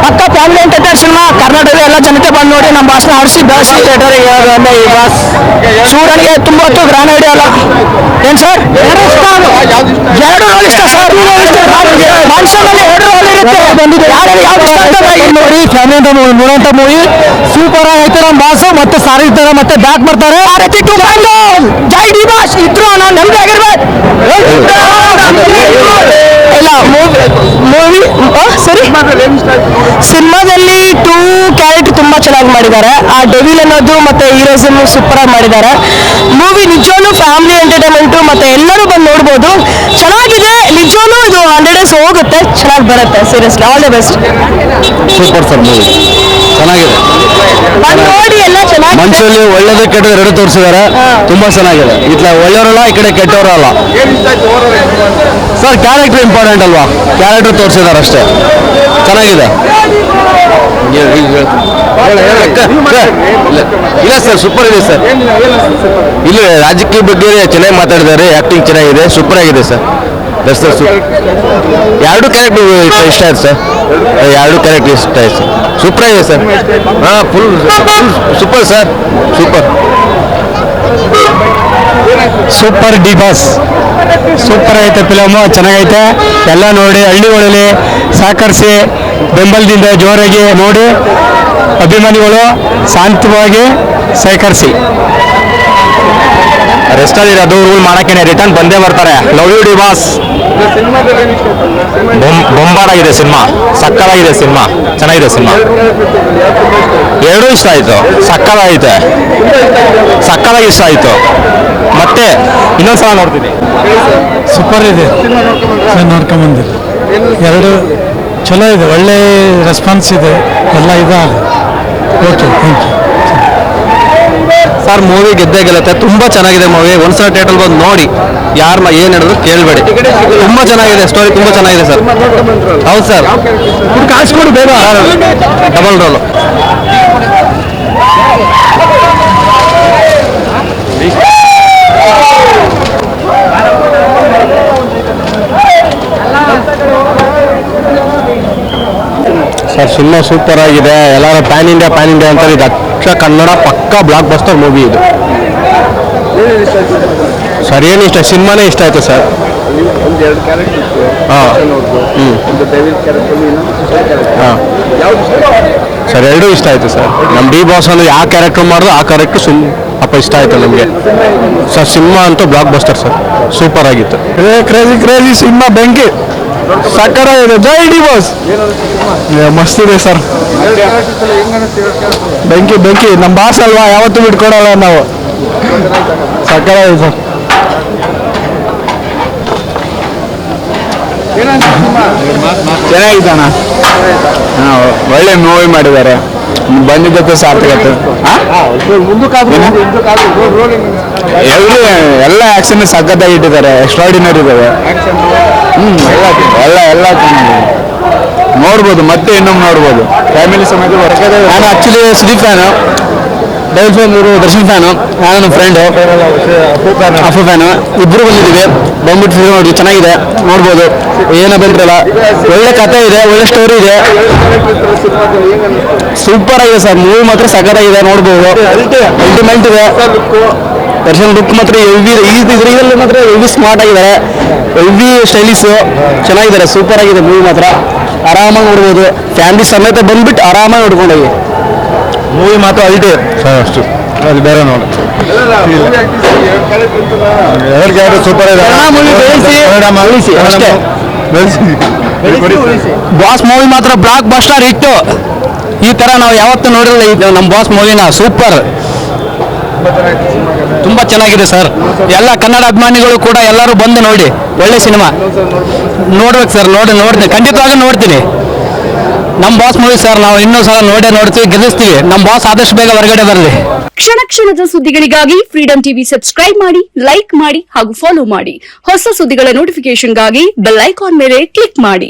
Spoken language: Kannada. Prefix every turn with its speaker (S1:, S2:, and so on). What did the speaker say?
S1: ಪಕ್ಕ ಫ್ಯಾಮಿಲಿ ಎಂಟರ್ಟೈನ್ ಸಿನಿಮಾ. ಕರ್ನಾಟಕದ ಎಲ್ಲ ಜನತೆ ಬಂದು ನೋಡಿ ನಮ್ಮ ಭಾಷಣ ಆಡಿಸಿ ಬೆಳೆಸಿ ಥಿಯೇಟರ್ ಸೂರ್ಯನಿಗೆ ತುಂಬ ಹೊತ್ತು ಗ್ರಾನ ಹಿಡಿಯಲ್ಲ ಏನ್ ಸರ್. ಎರಡು ರೋಲ್ ಇಷ್ಟ ಸರ್. ಮನುಷ್ಯನಲ್ಲಿ ಎರಡು ರೋಲ್ ಇರುತ್ತೆ. ಬಂದಿದೆ ಯಾವ್ದು ಇಷ್ಟ ಅಂತ ನೋಡಿ. ಫ್ಯಾಮಿಲಿ ಅಂತ ನೋಡುವಂತ ಮೂವಿ ಸೂಪರ್ ಆಗೈತೆ. ನಮ್ಮ ಬಾಸು ಮತ್ತೆ ಸಾರಿ ಇರ್ತಾರೆ ಮತ್ತೆ ಬ್ಯಾಕ್ ಬರ್ತಾರೆ. ಜೈ ಡಿ ಬಾಸ್ ಇದ್ರು ನಾವು ನೆಮ್ಮದಿ ಆಗಿರ್ಬೇಕು. ಇಲ್ಲ ಮೂವಿ ಸರಿ. ಸಿನಿಮಾದಲ್ಲಿ 2 ಕ್ಯಾರೆಕ್ಟರ್ ತುಂಬಾ ಚೆನ್ನಾಗಿ ಮಾಡಿದ್ದಾರೆ. ಆ ಡೆವಿಲ್ ಅನ್ನೋದು ಮತ್ತೆ ಹೀರೋಯಿಸಮ್ ಸೂಪರ್ ಆಗಿ ಮಾಡಿದ್ದಾರೆ. ಮೂವಿ ನಿಜವಾಗ್ಲೂ ಫ್ಯಾಮಿಲಿ ಎಂಟರ್ಟೈನ್ಮೆಂಟ್ ಮತ್ತೆ ಎಲ್ಲರೂ ಬಂದು ನೋಡ್ಬೋದು. ಚೆನ್ನಾಗಿದೆ ನಿಜವಾಗ್ಲೂ. ಇದು 100 days ಹೋಗುತ್ತೆ, ಚೆನ್ನಾಗಿ ಬರುತ್ತೆ. Seriously all the best.
S2: Super sir movie ಚೆನ್ನಾಗಿದೆ.
S1: ನೋಡಿ ಎಲ್ಲ ಚೆನ್ನಾಗಿ
S2: ಮನುಷ್ಯರಲ್ಲಿ ಒಳ್ಳೇದು ಕೆಟ್ಟದ್ದು ಎರಡು ತೋರಿಸಿದ್ದಾರೆ. ತುಂಬಾ ಚೆನ್ನಾಗಿದೆ. ಇಟ್ಲ ಒಳ್ಳೆಯವರಲ್ಲ ಈ ಕಡೆ ಕೆಟ್ಟವರಲ್ಲ ಸರ್. ಕ್ಯಾರೆಕ್ಟರ್ ಇಂಪಾರ್ಟೆಂಟ್ ಅಲ್ವಾ, ಕ್ಯಾರೆಕ್ಟರ್ ತೋರಿಸಿದ್ದಾರೆ ಅಷ್ಟೇ. ಚೆನ್ನಾಗಿದೆ. ಇಲ್ಲ ಸರ್ ಸೂಪರ್ ಇದೆ ಸರ್. ಇಲ್ಲಿ ರಾಜಕೀಯ ಬಗ್ಗೆ ಚೆನ್ನಾಗಿ ಮಾತಾಡಿದ್ದಾರೆ. ಆಕ್ಟಿಂಗ್ ಚೆನ್ನಾಗಿದೆ, ಸೂಪರ್ ಆಗಿದೆ ಸರ್. ಎರಡು ಕ್ಯಾರೆಕ್ಟರ್ ಇಷ್ಟ ಆಯ್ತು ಸರ್. ಎರಡು ಕ್ಯಾರೆಕ್ಟರ್ ಇಷ್ಟ ಆಯ್ತು ಸರ್. ಸೂಪರ್ ಆಗಿದೆ sir. Full super sir. Super D boss super ಐತೆ ಫಿಲಮು. ಚೆನ್ನಾಗೈತೆ. ಎಲ್ಲ ನೋಡಿ ಹಳ್ಳಿಗಳಲ್ಲಿ ಸಹಕರಿಸಿ ಬೆಂಬಲದಿಂದ ಜೋರಾಗಿ ನೋಡಿ ಅಭಿಮಾನಿಗಳು ಶಾಂತವಾಗಿ ಸಹಕರಿಸಿ. ರೆಸ್ಟಲ್ಲಿ ಅದು ರೂಲ್ ಮಾಡಕ್ಕೆ ರಿಟರ್ನ್ ಬಂದೇ ಬರ್ತಾರೆ. Love you D boss. ಬೊಂಬಾರಾಗಿದೆ ಸಿನಿಮಾ. ಸಕ್ಕತ್ತಾಗಿದೆ ಸಿನಿಮಾ. ಚೆನ್ನಾಗಿದೆ ಸಿನಿಮಾ. ಎರಡೂ ಇಷ್ಟ ಆಯಿತು. ಸಕ್ಕತ್ತಾಗೈತೆ. ಸಕ್ಕತ್ತಾಗಿ ಇಷ್ಟ ಆಯಿತು. ಮತ್ತೆ ಇನ್ನೊಂದ್ಸಲ ನೋಡ್ತೀನಿ.
S3: ಸೂಪರ್ ಇದೆ. ನೋಡ್ಕೊಂಬಂದಿದೆ. ಎರಡು ಚಲೋ ಇದೆ. ಒಳ್ಳೆ ರೆಸ್ಪಾನ್ಸ್ ಇದೆ. ಎಲ್ಲ ಇದೆ. Okay thank you
S2: sir. Movie ಗೆದ್ದೇ ಗೆಲ್ಲುತ್ತೆ. ತುಂಬಾ ಚೆನ್ನಾಗಿದೆ ಮೂವಿ. ಒಂದ್ಸಲ ಥಿಯೇಟರ್ ಬಂದು ನೋಡಿ. ಯಾರನ್ನ ಏನು ಹೇಳಿದ್ರು ಕೇಳಬೇಡಿ. ತುಂಬಾ ಚೆನ್ನಾಗಿದೆ. ಸ್ಟೋರಿ ತುಂಬಾ ಚೆನ್ನಾಗಿದೆ ಸರ್. ಹೌದು ಸರ್. ಕಾಯಿಸ್ಕೊಡು ಬೇಗ. Double roll. Sir cinema super ಆಗಿದೆ. ಎಲ್ಲರೂ ಪ್ಯಾನ್ ಇಂಡಿಯಾ ಅಂತಾರೆ. ಇದು ಅಕ್ಷರ ಕನ್ನಡ ಪಕ್ಕ ಬ್ಲಾಕ್ ಬಸ್ಟರ್ ಮೂವಿ ಇದು ಸರ್. ಏನು ಇಷ್ಟ ಸಿನಿಮಾನೇ ಇಷ್ಟ ಆಯ್ತು ಸರ್. ಸರ್ ಎರಡೂ ಇಷ್ಟ ಆಯ್ತು ಸರ್. ನಮ್ಮ ಡಿ ಬಾಸ್ ಅಂದ್ರೆ ಯಾವ ಕ್ಯಾರೆಕ್ಟರ್ ಮಾಡಿದ್ರು ಆ ಕ್ಯಾರೆಕ್ಟರ್ ಅಪ್ಪ ಇಷ್ಟ ಆಯ್ತು ನಮಗೆ ಸರ್. ಸಿನಿಮಾ ಅಂತೂ ಬ್ಲಾಕ್ ಬಸ್ಟರ್ ಸರ್. ಸೂಪರ್ ಆಗಿತ್ತು. Crazy cinema. ಬೆಂಕಿ ಸಕ್ಕತ್ತಾಗಿದೆ. ಜೈ ಡಿ ಬಾಸ್. ಮಸ್ತ್ ಇದೆ ಸರ್. ಬೆಂಕಿ ನಮ್ಮ ಬಾಸ್ ಅಲ್ವಾ, ಯಾವತ್ತೂ ಬಿಟ್ಕೊಡಲ್ಲ ನಾವು. ಸಕ್ಕತ್ತಾಗಿದೆ ಸರ್. ಚೆನ್ನಾಗಿದ್ದಾನ. ಒಳ್ಳೆ ಮೂವಿ ಮಾಡಿದ್ದಾರೆ. ಬಂದಿದ್ದಕ್ಕೆ ಸಾರ್ಥಕತೆ. ಎಲ್ಲ ಆಕ್ಷನ್ ಸಖತ್ತಾಗಿ ಇಟ್ಟಿದ್ದಾರೆ. ಎಕ್ಸ್ಟ್ರಾರ್ಡಿನರಿ ಇದಾವೆ. ಎಲ್ಲ ಚೆನ್ನಾಗಿದೆ. ನೋಡ್ಬೋದು. ಮತ್ತೆ ಇನ್ನೊಮ್ಮೆ ನೋಡ್ಬೋದು. ಫ್ಯಾಮಿಲಿ ಸಮೇತ. ನಾನು ಆಕ್ಚುಲಿ ಸುದೀಪ್ ಫ್ಯಾನು, ಡೈಲ್ ಫ್ಯಾನ್, ಇವರು ದರ್ಶನ್ ಫ್ಯಾನು. ನಾನು ನಮ್ಮ ಫ್ರೆಂಡು ಅಫು ಫ್ಯಾನು. ಇಬ್ಬರು ಬಂದಿದ್ದೀವಿ. ಬಂದ್ಬಿಟ್ಟು ಫಿಲ್ಮ್ ನೋಡಿ. ಚೆನ್ನಾಗಿದೆ. ನೋಡ್ಬೋದು. ಏನೋ ಬಂದ್ರಲ್ಲ. ಒಳ್ಳೆ ಕಥೆ ಇದೆ. ಒಳ್ಳೆ ಸ್ಟೋರಿ ಇದೆ. ಸೂಪರ್ ಆಗಿದೆ ಸರ್. ಮೂವಿ ಮಾತ್ರ ಸಖತ್ತಾಗಿದೆ. ನೋಡ್ಬೋದು. ಅಲ್ಟಿಮೇಟ್ ಇದೆ. ದರ್ಶನ್ ಲುಕ್ ಮಾತ್ರ ಇದರಲ್ಲಿ ಮಾತ್ರ ಹೆವಿ ಸ್ಮಾರ್ಟ್ ಆಗಿದ್ದಾರೆ. ಹೆವಿ ಸ್ಟೈಲಿಶು ಚೆನ್ನಾಗಿದ್ದಾರೆ. ಸೂಪರ್ ಆಗಿದೆ ಮೂವಿ ಮಾತ್ರ. ಆರಾಮಾಗಿ ನೋಡ್ಬೋದು. ಫ್ಯಾಮಿಲಿ ಸಮೇತ ಬಂದ್ಬಿಟ್ಟು ಆರಾಮಾಗಿ ನೋಡ್ಕೊಂಡೋಗಿ. ಮೂವಿ ಮಾತ್ರ ಅಲ್ಟಿ ಸರ್. ಅಷ್ಟು ಅದು ಬೇರೆ ನೋಡಿ. ಸೂಪರ್ ಇದೆ. ಬಾಸ್ ಮೂವಿ ಮಾತ್ರ ಬ್ಲಾಕ್ ಬಸ್ಟರ್ ಹಿಟ್ಟು. ಈ ತರ ನಾವು ಯಾವತ್ತೂ ನೋಡಿರಲಿಲ್ಲ ನಮ್ಮ ಬಾಸ್ ಮೂವಿನ. ಸೂಪರ್. ತುಂಬಾ ಚೆನ್ನಾಗಿದೆ ಸರ್. ಎಲ್ಲ ಕನ್ನಡ ಅಭಿಮಾನಿಗಳು ಕೂಡ ಎಲ್ಲರೂ ಬಂದು ನೋಡಿ. ಒಳ್ಳೆ ಸಿನಿಮಾ ನೋಡ್ಬೇಕು ಸರ್. ನೋಡ್ತೀನಿ ಖಂಡಿತವಾಗಿ ನೋಡ್ತೀನಿ. ನಮ್ಮ ಬಾಸ್ ಮೂವಿ ಸರ್. ನಾವು ಇನ್ನೂ ಸಲ ನೋಡ್ತೀವಿ, ಗೆಲ್ಲಿಸ್ತೀವಿ. ನಮ್ಮ ಬಾಸ್ ಆದಷ್ಟು ಬೇಗ ಹೊರಗಡೆ ಬರಲಿ.
S4: ಕ್ಷಣದ ಸುದ್ದಿಗಳಿಗಾಗಿ ಫ್ರೀಡಂ ಟಿವಿ ಸಬ್ಸ್ಕ್ರೈಬ್ ಮಾಡಿ, ಲೈಕ್ ಮಾಡಿ ಹಾಗೂ ಫಾಲೋ ಮಾಡಿ. ಹೊಸ ಸುದ್ದಿಗಳ ನೋಟಿಫಿಕೇಶನ್ಗಾಗಿ ಬೆಲ್ ಐಕಾನ್ ಮೇಲೆ ಕ್ಲಿಕ್ ಮಾಡಿ.